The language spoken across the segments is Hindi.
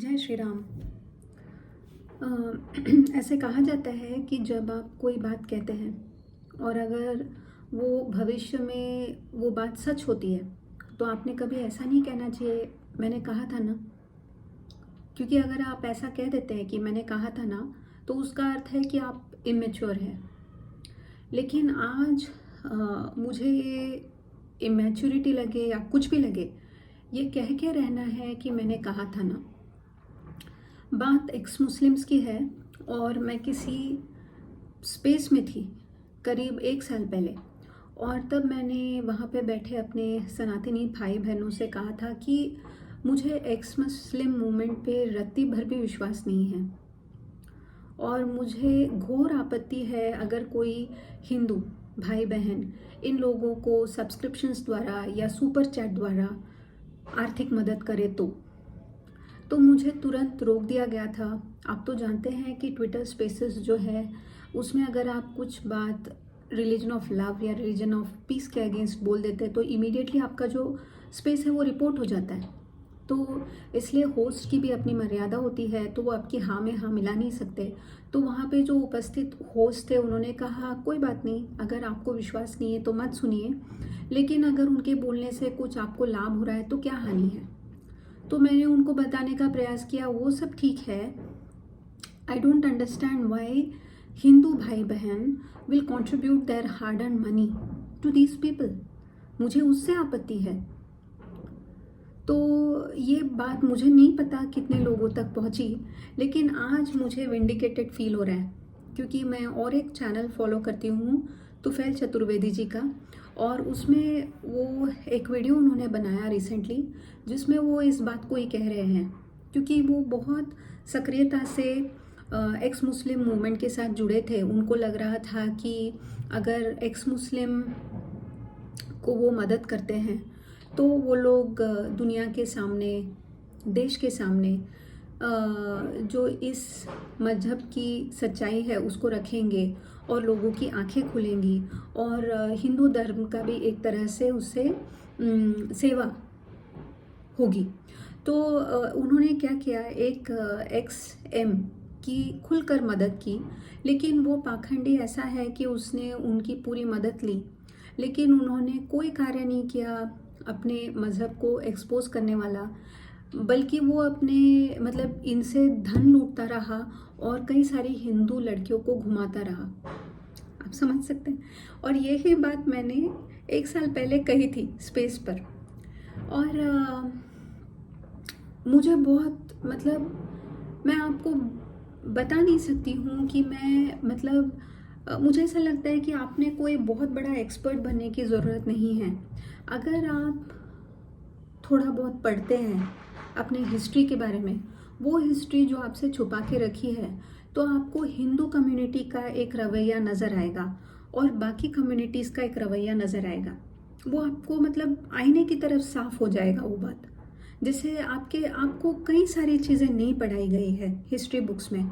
जय श्री राम। ऐसे कहा जाता है कि जब आप कोई बात कहते हैं और अगर वो भविष्य में वो बात सच होती है तो आपने कभी ऐसा नहीं कहना चाहिए मैंने कहा था ना। क्योंकि अगर आप ऐसा कह देते हैं कि मैंने कहा था ना तो उसका अर्थ है कि आप इमेच्योर हैं। लेकिन आज मुझे ये इमेच्योरिटी लगे या कुछ भी लगे, ये कह के रहना है कि मैंने कहा था ना। बात एक्स मुस्लिम्स की है और मैं किसी स्पेस में थी करीब 1 साल पहले, और तब मैंने वहाँ पे बैठे अपने सनातनी भाई बहनों से कहा था कि मुझे एक्स मुस्लिम मूवमेंट पे रत्ती भर भी विश्वास नहीं है और मुझे घोर आपत्ति है अगर कोई हिंदू भाई बहन इन लोगों को सब्सक्रिप्शंस द्वारा या सुपर चैट द्वारा आर्थिक मदद करे तो मुझे तुरंत रोक दिया गया था। आप तो जानते हैं कि ट्विटर स्पेसेस जो है उसमें अगर आप कुछ बात रिलीजन ऑफ लव या रिलीजन ऑफ पीस के अगेंस्ट बोल देते हैं तो इमीडिएटली आपका जो स्पेस है वो रिपोर्ट हो जाता है। तो इसलिए होस्ट की भी अपनी मर्यादा होती है, तो वो आपकी हाँ में हाँ मिला नहीं सकते। तो वहाँ पे जो उपस्थित होस्ट थे उन्होंने कहा कोई बात नहीं, अगर आपको विश्वास नहीं है तो मत सुनिए, लेकिन अगर उनके बोलने से कुछ आपको लाभ हो रहा है तो क्या हानि है। तो मैंने उनको बताने का प्रयास किया वो सब ठीक है, I don't understand why Hindu भाई बहन will contribute their hard earn money to these people, मुझे उससे आपत्ति है। तो ये बात मुझे नहीं पता कितने लोगों तक पहुंची, लेकिन आज मुझे विंडिकेटेड फील हो रहा है क्योंकि मैं और एक चैनल फॉलो करती हूँ तुफैल चतुर्वेदी जी का, और उसमें वो एक वीडियो उन्होंने बनाया रिसेंटली जिसमें वो इस बात को ही कह रहे हैं, क्योंकि वो बहुत सक्रियता से एक्स मुस्लिम मूवमेंट के साथ जुड़े थे। उनको लग रहा था कि अगर एक्स मुस्लिम को वो मदद करते हैं तो वो लोग दुनिया के सामने, देश के सामने जो इस मजहब की सच्चाई है उसको रखेंगे और लोगों की आंखें खुलेंगी और हिंदू धर्म का भी एक तरह से उससे सेवा होगी। तो उन्होंने क्या किया, एक एक्स एम की खुलकर मदद की, लेकिन वो पाखंडी ऐसा है कि उसने उनकी पूरी मदद ली लेकिन उन्होंने कोई कार्य नहीं किया अपने मज़हब को एक्सपोज करने वाला, बल्कि वो अपने मतलब इनसे धन लूटता रहा और कई सारी हिंदू लड़कियों को घुमाता रहा। आप समझ सकते हैं। और यही बात मैंने 1 साल पहले कही थी स्पेस पर, और मुझे बहुत मतलब मैं आपको बता नहीं सकती हूँ कि मैं मतलब मुझे ऐसा लगता है कि आपने कोई बहुत बड़ा एक्सपर्ट बनने की ज़रूरत नहीं है। अगर आप थोड़ा बहुत पढ़ते हैं अपने हिस्ट्री के बारे में, वो हिस्ट्री जो आपसे छुपा के रखी है, तो आपको हिंदू कम्युनिटी का एक रवैया नज़र आएगा और बाकी कम्युनिटीज़ का एक रवैया नज़र आएगा। वो आपको मतलब आईने की तरफ साफ हो जाएगा वो बात। जैसे आपको कई सारी चीज़ें नहीं पढ़ाई गई है हिस्ट्री बुक्स में,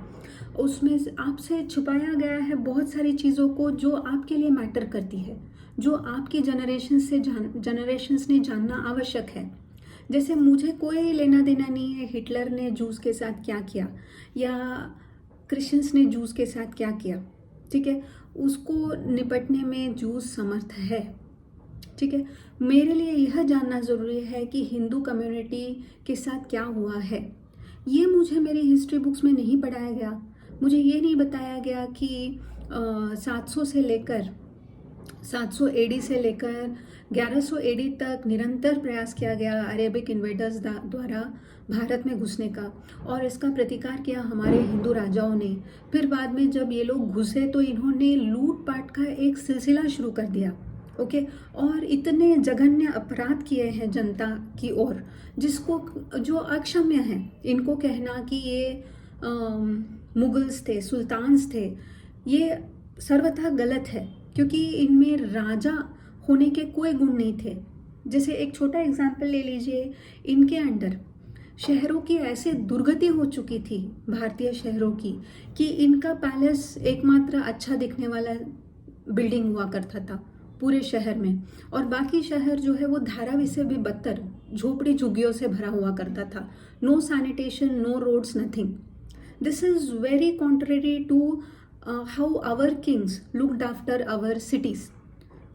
उसमें आपसे छुपाया गया है बहुत सारी चीज़ों को जो आपके लिए मैटर करती है, जो आपकी जनरेशन्स ने जानना आवश्यक है। जैसे मुझे कोई लेना देना नहीं है हिटलर ने जूस के साथ क्या किया या क्रिश्चियंस ने जूस के साथ क्या किया, ठीक है, उसको निपटने में जूस समर्थ है, ठीक है। मेरे लिए यह जानना ज़रूरी है कि हिंदू कम्युनिटी के साथ क्या हुआ है। ये मुझे मेरी हिस्ट्री बुक्स में नहीं पढ़ाया गया। मुझे ये नहीं बताया गया कि 700 एडी से लेकर 1100 एडी तक निरंतर प्रयास किया गया अरेबिक इन्वेडर्स द्वारा भारत में घुसने का, और इसका प्रतिकार किया हमारे हिंदू राजाओं ने। फिर बाद में जब ये लोग घुसे तो इन्होंने लूटपाट का एक सिलसिला शुरू कर दिया, ओके, और इतने जघन्य अपराध किए हैं जनता की ओर जो अक्षम्य है। इनको कहना कि ये मुगल्स थे, सुल्तान्स थे, ये सर्वथा गलत है क्योंकि इनमें राजा होने के कोई गुण नहीं थे। जैसे एक छोटा एग्जाम्पल ले लीजिए, इनके अंडर शहरों की ऐसे दुर्गति हो चुकी थी भारतीय शहरों की कि इनका पैलेस एकमात्र अच्छा दिखने वाला बिल्डिंग हुआ करता था पूरे शहर में, और बाकी शहर जो है वो धारावी से भी बदतर झोपड़ी झुग्गियों से भरा हुआ करता था. No sanitation, no roads, nothing. This is very contrary to how our kings looked after our cities.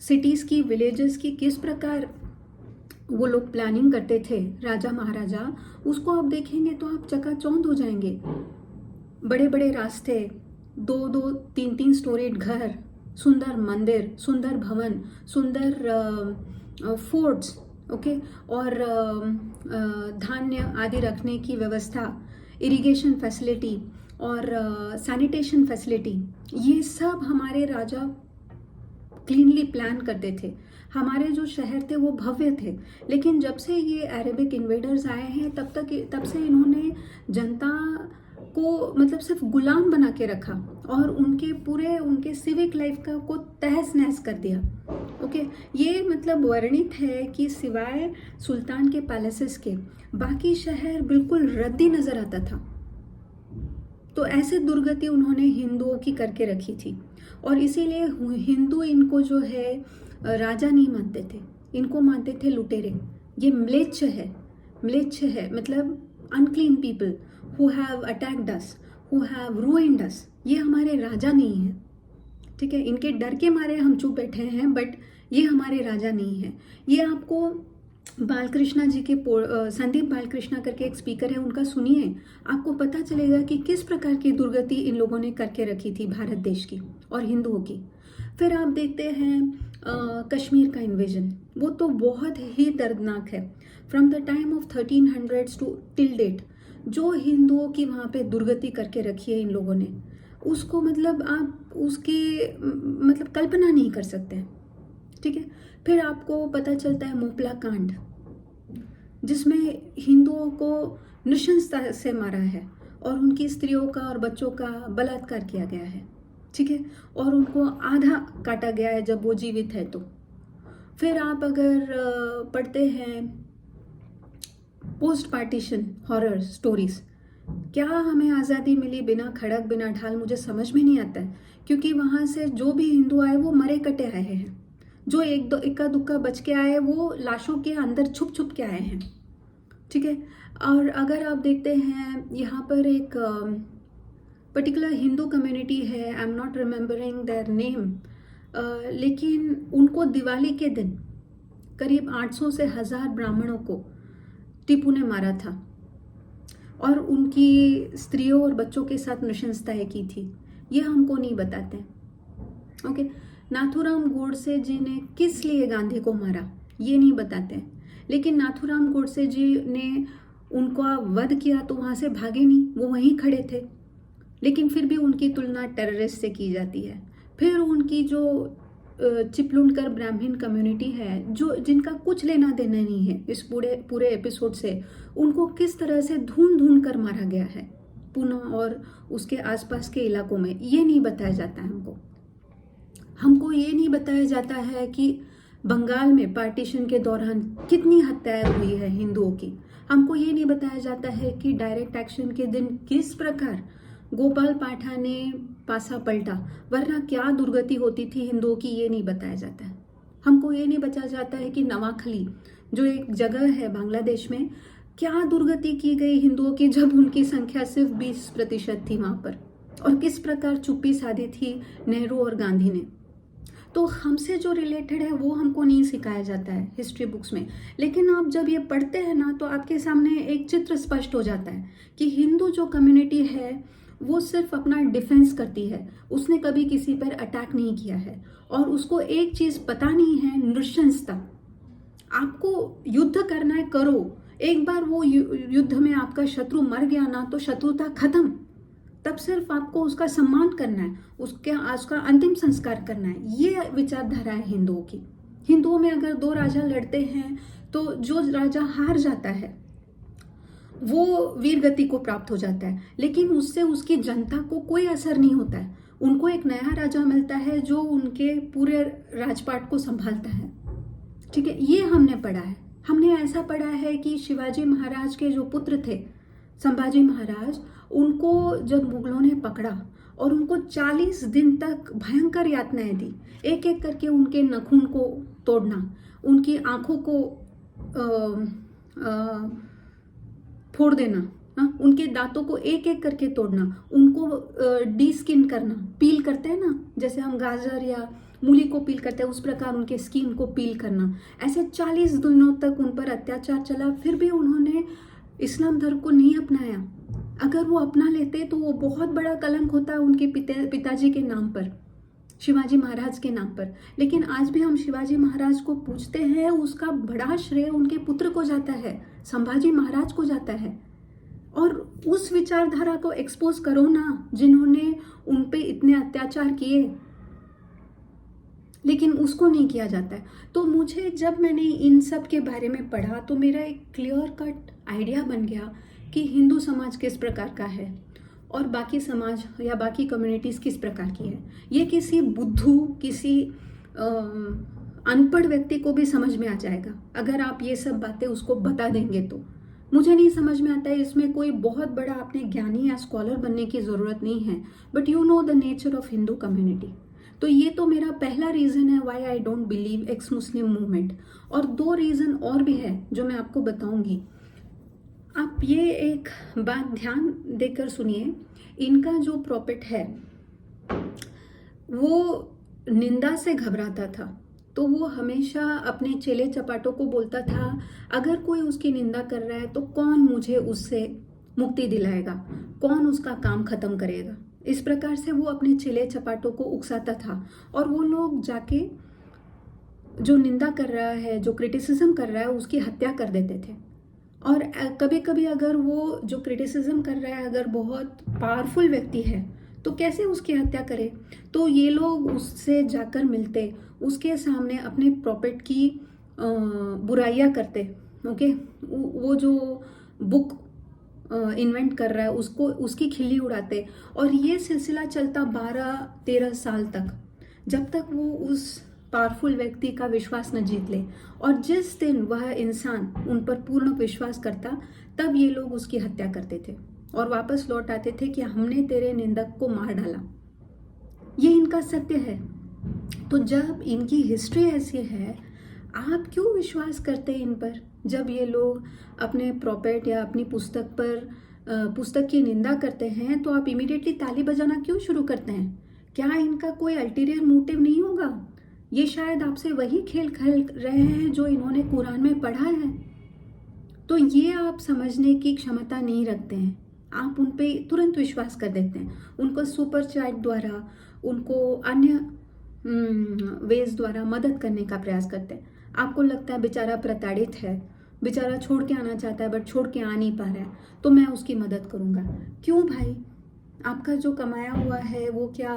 Cities की, विलेजेस की किस प्रकार वो लोग प्लानिंग करते थे, राजा महाराजा, उसको आप देखेंगे तो आप चकाचौंध हो जाएंगे. बड़े बड़े रास्ते, 2-2, 3-3 स्टोरीड घर, सुंदर मंदिर, सुंदर भवन, सुंदर फोर्ट्स, ओके, और धान्य आदि रखने की व्यवस्था, इरिगेशन फैसिलिटी और सैनिटेशन फैसिलिटी, ये सब हमारे राजा क्लीनली प्लान करते थे. हमारे जो शहर थे वो भव्य थे. लेकिन जब से ये अरेबिक इन्वेडर्स आए हैं तब से इन्होंने जनता को मतलब सिर्फ गुलाम बना के रखा और उनके सिविक लाइफ का को तहस नहस कर दिया. ओके, ये मतलब वर्णित है कि सिवाय सुल्तान के पैलेसेस के बाकी शहर बिल्कुल रद्दी नजर आता था. तो ऐसे दुर्गति उन्होंने हिंदुओं की करके रखी थी और इसीलिए हिंदू इनको जो है राजा नहीं मानते थे, इनको मानते थे लुटेरे. ये म्लेच्छ है मतलब unclean people who have attacked us, who have ruined us. ये हमारे राजा नहीं है, ठीक है. इनके डर के मारे हम चुप बैठे हैं, बट ये हमारे राजा नहीं है. ये आपको बालकृष्णा जी के संदीप बालकृष्णा करके एक स्पीकर है, उनका सुनिए, आपको पता चलेगा कि किस प्रकार की दुर्गति इन लोगों ने करके रखी थी भारत देश की और हिंदुओं की. फिर आप देखते हैं कश्मीर का इन्वेजन, वो तो बहुत ही दर्दनाक है. From the time of 1300s to till date जो हिंदुओं की वहाँ पे दुर्गति करके रखी है इन लोगों ने, उसको मतलब आप उसकी मतलब कल्पना नहीं कर सकते हैं, ठीक है. फिर आपको पता चलता है मोपला कांड, जिसमें हिंदुओं को नृशंसता से मारा है और उनकी स्त्रियों का और बच्चों का बलात्कार किया गया है, ठीक है, और उनको आधा काटा गया है जब वो जीवित है तो. फिर आप अगर पढ़ते हैं पोस्ट पार्टीशन हॉरर स्टोरीज, क्या हमें आज़ादी मिली बिना खड़क बिना ढाल, मुझे समझ में नहीं आता है. क्योंकि वहाँ से जो भी हिंदू आए वो मरे कटे आए हैं, जो इक्का दुक्का बच के आए वो लाशों के अंदर छुप छुप के आए हैं, ठीक है. और अगर आप देखते हैं यहाँ पर एक पर्टिकुलर हिंदू कम्युनिटी है, I am not remembering their name, लेकिन उनको दिवाली के दिन करीब 800 से 1000 ब्राह्मणों को टीपू ने मारा था और उनकी स्त्रियों और बच्चों के साथ नृशंसताएं की थी. ये हमको नहीं बताते, ओके. नाथूराम गोडसे जी ने किस लिए गांधी को मारा ये नहीं बताते, लेकिन नाथूराम गोडसे जी ने उनका वध किया तो वहाँ से भागे नहीं, वो वहीं खड़े थे. लेकिन फिर भी उनकी तुलना टेररिस्ट से की जाती है. फिर उनकी जो चिपलुनकर ब्राह्मण कम्युनिटी है, जो जिनका कुछ लेना देना नहीं है इस पूरे एपिसोड से, उनको किस तरह से ढूंढ कर मारा गया है पुणे और उसके आसपास के इलाकों में, ये नहीं बताया जाता है हमको ये नहीं बताया जाता है कि बंगाल में पार्टीशन के दौरान कितनी हत्याएं हुई है हिंदुओं की. हमको ये नहीं बताया जाता है कि डायरेक्ट एक्शन के दिन किस प्रकार गोपाल पाठा ने पासा पलटा, वरना क्या दुर्गति होती थी हिंदुओं की, ये नहीं बताया जाता है. हमको ये नहीं बताया जाता है कि नवाखली जो एक जगह है बांग्लादेश में, क्या दुर्गति की गई हिंदुओं की जब उनकी संख्या सिर्फ 20% थी वहां पर, और किस प्रकार चुप्पी साधी थी नेहरू और गांधी ने. तो हमसे जो रिलेटेड है वो हमको नहीं सिखाया जाता है हिस्ट्री बुक्स में. लेकिन आप जब ये पढ़ते हैं ना तो आपके सामने एक चित्र स्पष्ट हो जाता है कि हिंदू जो कम्युनिटी है वो सिर्फ अपना डिफेंस करती है, उसने कभी किसी पर अटैक नहीं किया है और उसको एक चीज़ पता नहीं है, नृशंसता. आपको युद्ध करना है करो, एक बार वो युद्ध में आपका शत्रु मर गया ना तो शत्रुता खत्म, तब सिर्फ आपको उसका सम्मान करना है, उसका अंतिम संस्कार करना है. ये विचारधारा है हिंदुओं की. हिंदुओं में अगर 2 राजा लड़ते हैं तो जो राजा हार जाता है वो वीर गति को प्राप्त हो जाता है, लेकिन उससे उसकी जनता को कोई असर नहीं होता है. उनको एक नया राजा मिलता है जो उनके पूरे राजपाट को संभालता है, ठीक है. ये हमने पढ़ा है. हमने ऐसा पढ़ा है कि शिवाजी महाराज के जो पुत्र थे संभाजी महाराज, उनको जब मुगलों ने पकड़ा और उनको 40 दिन तक भयंकर यातनाएं दी, एक एक करके उनके नखून को तोड़ना, उनकी आंखों को फोड़ देना, हाँ, उनके दांतों को एक एक करके तोड़ना, उनको डी स्किन करना, पील करते हैं ना, जैसे हम गाजर या मूली को पील करते हैं उस प्रकार उनके स्किन को पील करना। ऐसे 40 दिनों तक उन पर अत्याचार चला, फिर भी उन्होंने इस्लाम धर्म को नहीं अपनाया। अगर वो अपना लेते तो वो बहुत बड़ा कलंक होता उनके पिताजी के नाम पर, शिवाजी महाराज के नाम पर। लेकिन आज भी हम शिवाजी महाराज को पूछते हैं, उसका बड़ा श्रेय उनके पुत्र को जाता है, संभाजी महाराज को जाता है। और उस विचारधारा को एक्सपोज करो ना, जिन्होंने उन पे इतने अत्याचार किए, लेकिन उसको नहीं किया जाता है। तो मुझे जब मैंने इन सब के बारे में पढ़ा तो मेरा एक क्लियर कट आइडिया बन गया कि हिंदू समाज किस प्रकार का है और बाकी समाज या बाकी कम्युनिटीज़ किस प्रकार की है। ये किसी बुद्धू, किसी अनपढ़ व्यक्ति को भी समझ में आ जाएगा अगर आप ये सब बातें उसको बता देंगे तो। मुझे नहीं समझ में आता है, इसमें कोई बहुत बड़ा आपने ज्ञानी या स्कॉलर बनने की ज़रूरत नहीं है, but you know the nature of Hindu community. तो ये तो मेरा पहला रीज़न है why I don't believe ex Muslim movement. और 2 रीज़न और भी है जो मैं आपको बताऊंगी। आप ये एक बात ध्यान देकर सुनिए, इनका जो प्रॉफिट है वो निंदा से घबराता था, तो वो हमेशा अपने चेले चपाटों को बोलता था, अगर कोई उसकी निंदा कर रहा है तो कौन मुझे उससे मुक्ति दिलाएगा, कौन उसका काम खत्म करेगा। इस प्रकार से वो अपने चेले चपाटों को उकसाता था, और वो लोग जाके जो निंदा कर रहा है, जो क्रिटिसिज्म कर रहा है, उसकी हत्या कर देते थे। और कभी कभी अगर वो जो क्रिटिसिज्म कर रहा है अगर बहुत पावरफुल व्यक्ति है तो कैसे उसकी हत्या करे, तो ये लोग उससे जाकर मिलते, उसके सामने अपने प्रॉपर्ट की बुराइयां करते। ओके, वो जो बुक इन्वेंट कर रहा है उसको, उसकी खिल्ली उड़ाते। और ये सिलसिला चलता 12-13 साल तक, जब तक वो उस पावरफुल व्यक्ति का विश्वास न जीत ले। और जिस दिन वह इंसान उन पर पूर्ण विश्वास करता, तब ये लोग उसकी हत्या करते थे और वापस लौट आते थे कि हमने तेरे निंदक को मार डाला। ये इनका सत्य है। तो जब इनकी हिस्ट्री ऐसी है, आप क्यों विश्वास करते हैं इन पर? जब ये लोग अपने प्रॉपर्ट या अपनी पुस्तक की निंदा करते हैं तो आप इमीडिएटली ताली बजाना क्यों शुरू करते हैं? क्या इनका कोई अल्टीरियर मोटिव नहीं होगा? ये शायद आपसे वही खेल खेल रहे हैं जो इन्होंने कुरान में पढ़ा है। तो ये आप समझने की क्षमता नहीं रखते हैं, आप उन पे तुरंत विश्वास कर देते हैं। उनको सुपर चैट द्वारा, उनको अन्य वेज द्वारा मदद करने का प्रयास करते हैं। आपको लगता है बेचारा प्रताड़ित है, बेचारा छोड़ के आना चाहता है बट छोड़ के आ नहीं पा रहा है, तो मैं उसकी मदद करूँगा। क्यों भाई? आपका जो कमाया हुआ है वो क्या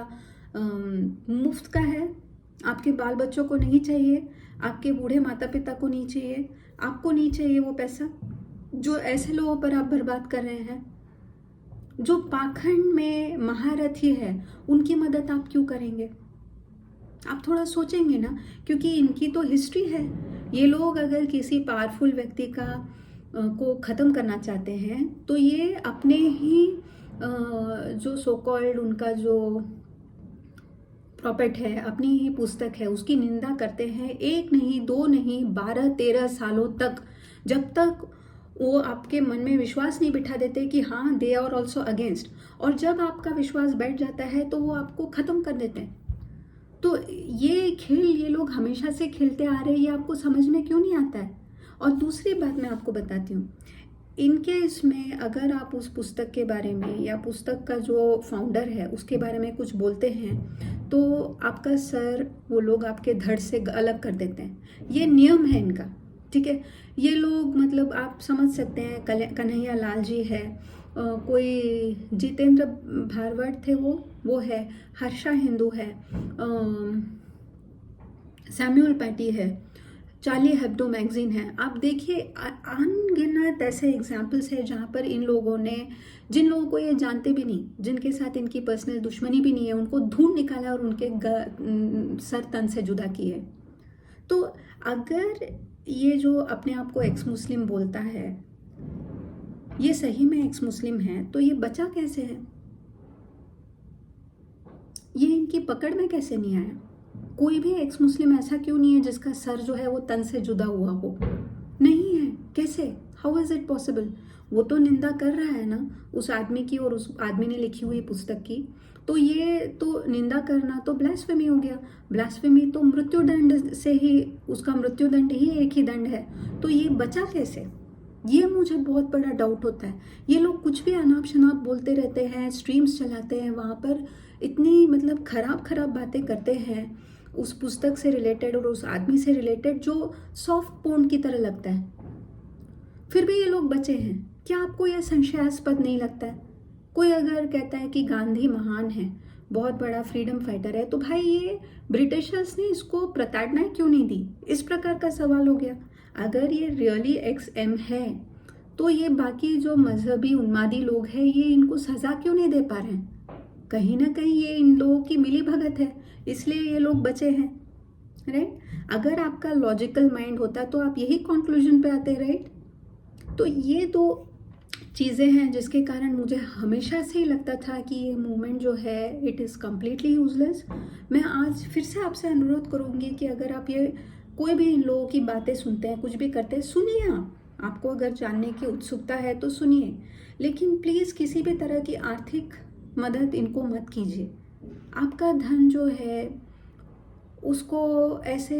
मुफ्त का है? आपके बाल बच्चों को नहीं चाहिए? आपके बूढ़े माता पिता को नहीं चाहिए? आपको नहीं चाहिए वो पैसा जो ऐसे लोगों पर आप बर्बाद कर रहे हैं? जो पाखंड में महारथी है उनकी मदद आप क्यों करेंगे? आप थोड़ा सोचेंगे ना, क्योंकि इनकी तो हिस्ट्री है। ये लोग अगर किसी पावरफुल व्यक्ति को ख़त्म करना चाहते हैं तो ये अपने ही जो सो कॉल्ड उनका जो प्रॉपर्ट है, अपनी ही पुस्तक है, उसकी निंदा करते हैं। 1 नहीं 2 नहीं 12-13 सालों तक, जब तक वो आपके मन में विश्वास नहीं बिठा देते कि हाँ दे आर ऑल्सो अगेंस्ट। और जब आपका विश्वास बैठ जाता है तो वो आपको ख़त्म कर देते हैं। तो ये खेल ये लोग हमेशा से खेलते आ रहे हैं, ये आपको समझ में क्यों नहीं आता है? और दूसरी बात मैं आपको बताती हूँ, इनके इसमें अगर आप उस पुस्तक के बारे में या पुस्तक का जो फाउंडर है उसके बारे में कुछ बोलते हैं तो आपका सर वो लोग आपके धड़ से अलग कर देते हैं। ये नियम है इनका, ठीक है? ये लोग मतलब आप समझ सकते हैं, कन्हैया लाल जी है, कोई जितेंद्र भारवट थे, वो है, हर्षा हिंदू है, सैम्यूअल पैटी है, चार्ली हेब्डो मैगजीन है। आप देखिए अनगिनत ऐसे एग्जाम्पल्स है जहाँ पर इन लोगों ने, जिन लोगों को ये जानते भी नहीं, जिनके साथ इनकी पर्सनल दुश्मनी भी नहीं है, उनको ढूंढ निकाला और उनके सर तन से जुदा किए। तो अगर ये जो अपने आप को एक्स मुस्लिम बोलता है, ये सही में एक्स मुस्लिम है, तो ये बचा कैसे है? ये इनकी पकड़ में कैसे नहीं आया? कोई भी एक्स मुस्लिम ऐसा क्यों नहीं है जिसका सर जो है वो तन से जुदा हुआ हो? नहीं है। कैसे? How is it possible? वो तो निंदा कर रहा है ना उस आदमी की और उस आदमी ने लिखी हुई पुस्तक की। तो ये तो निंदा करना तो ब्लास्फेमी हो गया। ब्लास्फेमी तो मृत्युदंड से ही, उसका मृत्युदंड ही एक ही दंड है। तो ये बचा कैसे? ये मुझे बहुत बड़ा डाउट होता है। ये लोग कुछ भी अनाप शनाप बोलते रहते हैं, स्ट्रीम्स चलाते हैं, वहाँ पर इतनी मतलब खराब खराब बातें करते हैं उस पुस्तक से रिलेटेड और उस आदमी से रिलेटेड, जो सॉफ्ट पोर्न की तरह लगता है। फिर भी ये लोग बचे हैं। क्या आपको यह संशयास्पद नहीं लगता है? कोई अगर कहता है कि गांधी महान है, बहुत बड़ा फ्रीडम फाइटर है, तो भाई ये ब्रिटिशर्स ने इसको प्रताड़ना क्यों नहीं दी? इस प्रकार का सवाल हो गया। अगर ये रियली XM है तो ये बाकी जो मजहबी उन्मादी लोग हैं, ये इनको सजा क्यों नहीं दे पा रहे हैं? कहीं ना कहीं ये इन लोगों की मिली भगत है, इसलिए ये लोग बचे हैं, राइट? अगर आपका लॉजिकल माइंड होता तो आप यही कंक्लूजन पे आते, राइट? तो ये दो चीज़ें हैं जिसके कारण मुझे हमेशा से ही लगता था कि ये मूवमेंट जो है इट इज़ कम्प्लीटली यूजलेस। मैं आज फिर से आपसे अनुरोध करूँगी कि अगर आप ये कोई भी इन लोगों की बातें सुनते हैं, कुछ भी करते हैं, सुनिए। आपको अगर जानने की उत्सुकता है तो सुनिए, लेकिन प्लीज़ किसी भी तरह की आर्थिक मदद इनको मत कीजिए। आपका धन जो है उसको ऐसे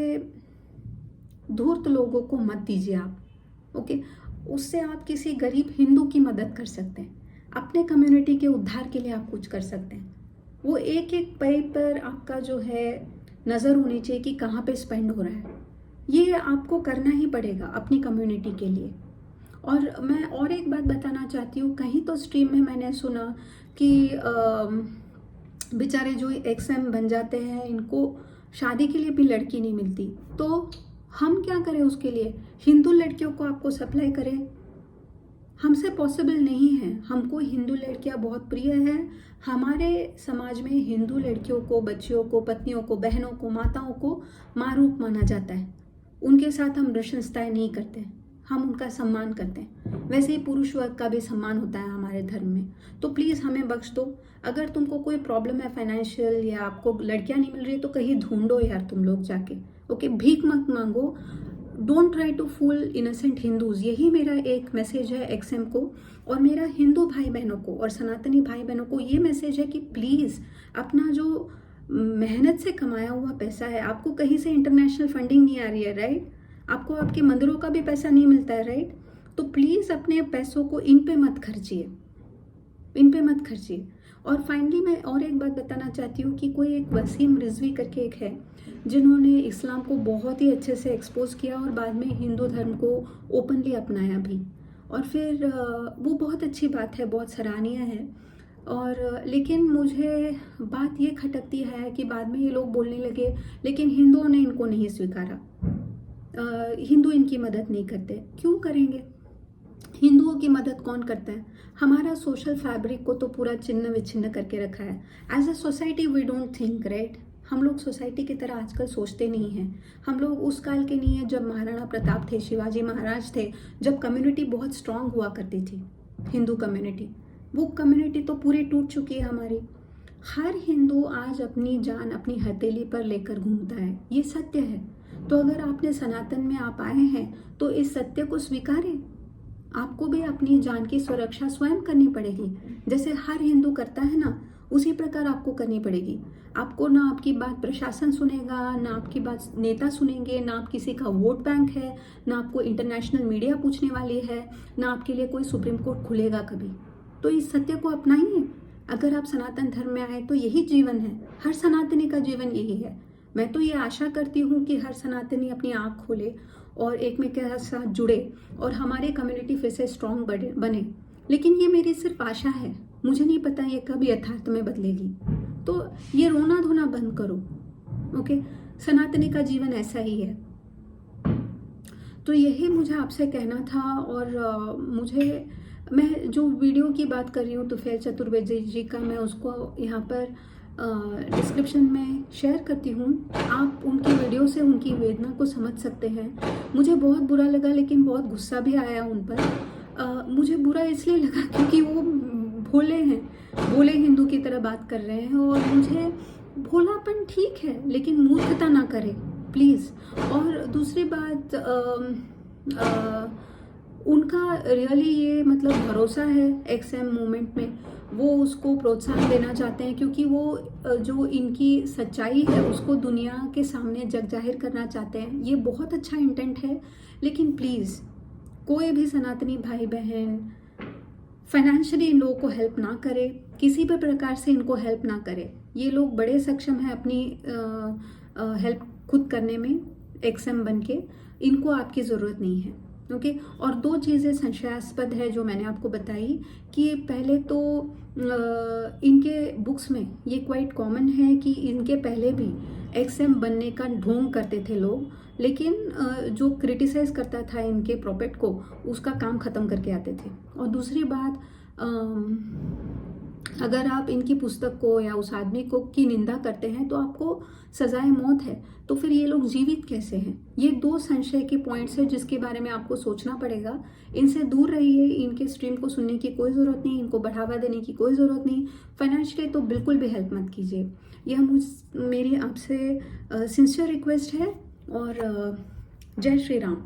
धूर्त लोगों को मत दीजिए आप, ओके? उससे आप किसी गरीब हिंदू की मदद कर सकते हैं, अपने कम्युनिटी के उद्धार के लिए आप कुछ कर सकते हैं। वो एक एक पैसे पर आपका जो है नज़र होनी चाहिए कि कहाँ पे स्पेंड हो रहा है। ये आपको करना ही पड़ेगा अपनी कम्युनिटी के लिए। और मैं और एक बात बताना चाहती हूँ, कहीं तो स्ट्रीम में मैंने सुना कि बेचारे जो XM बन जाते हैं, इनको शादी के लिए भी लड़की नहीं मिलती, तो हम क्या करें उसके लिए? हिंदू लड़कियों को आपको सप्लाई करें? हमसे पॉसिबल नहीं है। हमको हिंदू लड़कियां बहुत प्रिय है। हमारे समाज में हिंदू लड़कियों को, बच्चियों को, पत्नियों को, बहनों को, माताओं को माँ रूप माना जाता है। उनके साथ हम नृशंसताएं नहीं करते, हम उनका सम्मान करते हैं। वैसे ही पुरुष वर्ग का भी सम्मान होता है हमारे धर्म में। तो प्लीज़ हमें बख्श दो। अगर तुमको कोई प्रॉब्लम है फाइनेंशियल, या आपको लड़कियां नहीं मिल रही, तो कहीं ढूंढो यार तुम लोग जाके, ओके? भीख मत मांगो। Don't try to fool innocent Hindus. यही मेरा एक मैसेज है XM को, और मेरा हिंदू भाई बहनों को और सनातनी भाई बहनों को ये मैसेज है कि प्लीज़ अपना जो मेहनत से कमाया हुआ पैसा है, आपको कहीं से इंटरनेशनल फंडिंग नहीं आ रही है, राइट? आपको आपके मंदिरों का भी पैसा नहीं मिलता है, राइट? तो प्लीज़ अपने पैसों को इन पे मत खर्चिए, इन पे मत खर्चिए। और फाइनली मैं और एक बात बताना चाहती हूँ कि कोई एक वसीम रिजवी करके एक है, जिन्होंने इस्लाम को बहुत ही अच्छे से एक्सपोज किया और बाद में हिंदू धर्म को ओपनली अपनाया भी। और फिर वो बहुत अच्छी बात है, बहुत सराहनीय है। और लेकिन मुझे बात ये खटकती है कि बाद में ये लोग बोलने लगे लेकिन हिंदुओं ने इनको नहीं स्वीकारा, हिंदू इनकी मदद नहीं करते। क्यों करेंगे? हिंदुओं की मदद कौन करता है? हमारा सोशल फैब्रिक को तो पूरा चिन्ह विच्छिन्न करके रखा है। As a society we don't think, right? हम लोग सोसाइटी की तरह आजकल सोचते नहीं हैं। हम लोग उस काल के नहीं हैं जब महाराणा प्रताप थे, शिवाजी महाराज थे, जब कम्युनिटी बहुत स्ट्रांग हुआ करती थी, हिंदू कम्युनिटी। वो कम्युनिटी तो पूरी टूट चुकी है हमारी। हर हिंदू आज अपनी जान अपनी हथेली पर लेकर घूमता है, ये सत्य है। तो अगर आपने सनातन में आप आए हैं तो इस सत्य को स्वीकारें। आपको भी अपनी जान की सुरक्षा स्वयं करनी पड़ेगी, जैसे हर हिंदू करता है ना, उसी प्रकार आपको करनी पड़ेगी। आपको ना आपकी बात प्रशासन सुनेगा, ना आपकी बात नेता सुनेंगे, ना आप किसी का वोट बैंक है, ना आपको इंटरनेशनल मीडिया पूछने वाली है, ना आपके लिए कोई सुप्रीम कोर्ट खुलेगा कभी। तो इस सत्य को अपनाइए। अगर आप सनातन धर्म में आए तो यही जीवन है, हर सनातनी का जीवन यही है। मैं तो ये आशा करती हूँ कि हर सनातनी अपनी आँख खोले और एक में के साथ जुड़े और हमारी कम्युनिटी फिर से स्ट्रॉन्ग बने। लेकिन ये मेरी सिर्फ आशा है, मुझे नहीं पता ये कब यथार्थ में बदलेगी। तो ये रोना धोना बंद करो, ओके? सनातनी का जीवन ऐसा ही है। तो यही मुझे आपसे कहना था। और मैं जो वीडियो की बात कर रही हूँ तुफैल चतुर्वेदी जी का, मैं उसको यहाँ पर डिस्क्रिप्शन में शेयर करती हूँ। आप उनकी वीडियो से उनकी वेदना को समझ सकते हैं। मुझे बहुत बुरा लगा, लेकिन बहुत गुस्सा भी आया उन पर। मुझे बुरा इसलिए लगा क्योंकि वो भोले हैं, भोले हिंदू की तरह बात कर रहे हैं। और मुझे भोलापन ठीक है, लेकिन मूर्खता ना करें प्लीज़। और दूसरी बात, उनका रियली ये मतलब भरोसा है एक्सएम मूवमेंट में, वो उसको प्रोत्साहन देना चाहते हैं क्योंकि वो जो इनकी सच्चाई है उसको दुनिया के सामने जग जाहिर करना चाहते हैं। ये बहुत अच्छा इंटेंट है, लेकिन प्लीज़ कोई भी सनातनी भाई बहन फाइनेंशियली इन लोगों को हेल्प ना करे, किसी भी प्रकार से इनको हेल्प ना करे। ये लोग बड़े सक्षम हैं अपनी हेल्प खुद करने में एक्सएम बन के, इनको आपकी ज़रूरत नहीं है। ओके। और दो चीज़ें संशयास्पद है जो मैंने आपको बताई कि पहले तो इनके बुक्स में ये क्वाइट कॉमन है कि इनके पहले भी एक्सएम बनने का ढोंग करते थे लोग, लेकिन जो क्रिटिसाइज करता था इनके प्रॉपर्ट को उसका काम ख़त्म करके आते थे। और दूसरी बात, अगर आप इनकी पुस्तक को या उस आदमी को की निंदा करते हैं तो आपको सजाए मौत है, तो फिर ये लोग जीवित कैसे हैं? ये दो संशय के पॉइंट्स हैं जिसके बारे में आपको सोचना पड़ेगा। इनसे दूर रहिए, इनके स्ट्रीम को सुनने की कोई ज़रूरत नहीं, इनको बढ़ावा देने की कोई ज़रूरत नहीं, फाइनेंशियली तो बिल्कुल भी हेल्प मत कीजिए। यह मेरी आपसे सिंसियर रिक्वेस्ट है। और जय श्री राम।